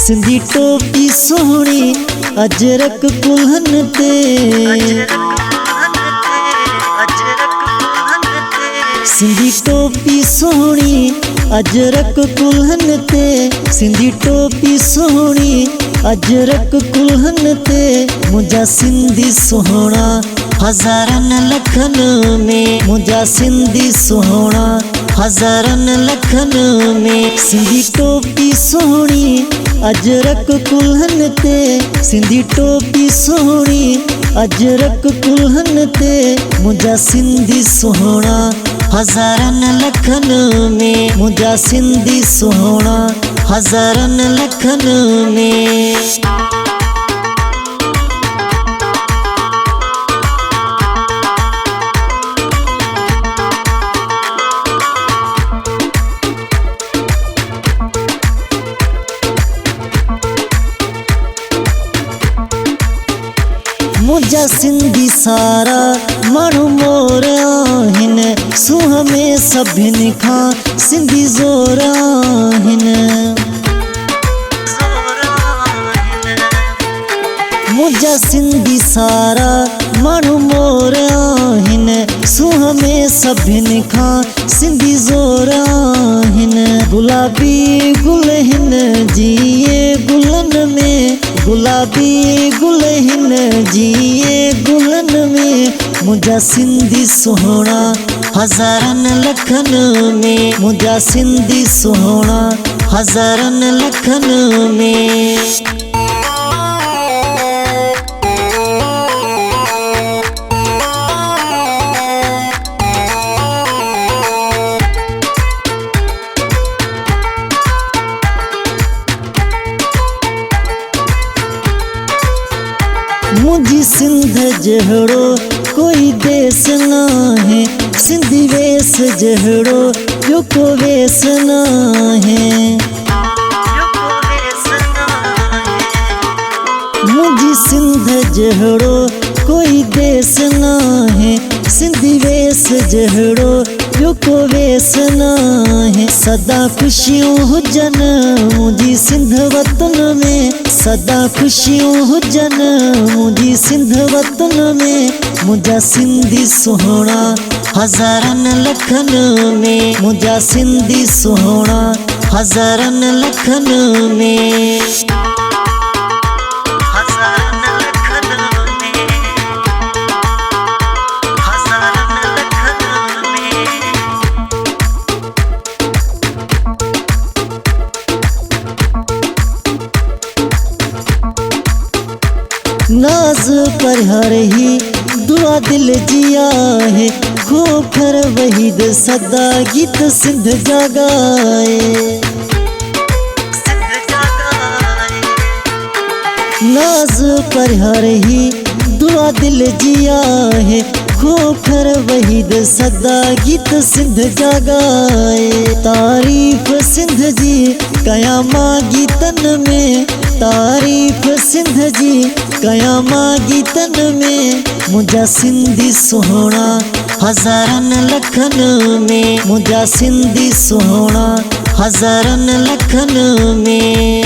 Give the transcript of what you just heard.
सिंधी टोपी सोहणी अजरक कुल्हन ते, सिंधी टोपी सोहणी अजरक कुल्हन ते, सिंधी टोपी सोहणी अजरक कुल्हन ते। मुंहिंजा सिंधी सुहिणा हज़ारनि लखनि में, मुंहिंजा सिंधी सुहिणा हज़ारनि लखनि में। सिंधी टोपी सोहणी अजरक कुल्हन ते, सिंधी टोपी सोहणी अजरक कुल्हन ते। मुंहिंजा सिंधी सुहिणा हज़ारनि लखनि में, मुंहिंजा सिंधी सुहिणा हज़ारनि लखनि में। मुंहिंजा सिंधी सारा माण्हू मोर आहिनि, सूंहं में सभिनी खां सिंधी ज़ोर आहिनि। मुंहिंजा सिंधी सारा माण्हू मोर आहिनि, सूंहं में सभिनी खां सिंधी ज़ोर आहिनि। गुलाबी गुल हिन जिए गुलनि में, गुलाबी गुल हिन जिए गुलनि में। मुंहिंजा सिंधी सुहिणा हज़ारनि लखनि में, मुंहिंजा सिंधी सुहिणा हज़ारनि लखनि में। मुंहिंजी सिंध जहिड़ो कोई देस नाहे, सिंधी वेस जहिड़ो ॿियो को वेस नाहे। मुंहिंजी सिंध जहिड़ो कोई देस नाहे, सिंधी वेस जहिड़ो ॿियो को वेस नाहे। सदा ख़ुशियूं हुजनि मुंहिंजी सिंध वतन में, सदा ख़ुशियूं हुजनि मुंहिंजी सिंध वतन में। मुंहिंजा सिंधी सुहिणा हज़ारनि लखनि में, मुंहिंजा सिंधी सुहिणा हज़ारनि लखनि में। नाज पर हर ही दुआ दिल जी आहे, खोखर वहीद सदा गीत सिंध जा गाए। नाज पर हर ही दुआ दिल जी आहे, खोखर वहीद सदा गीत सिंध जा गाए। तारीफ़ सिंध जी कयां मां गीतनि में, तारीफ़ सिंध जी कयां मां गीतनि में। मुंहिंजा सिंधी सुहिणा हज़ारनि लखनि में, मुंहिंजा सिंधी सुहिणा हज़ारनि लखनि में।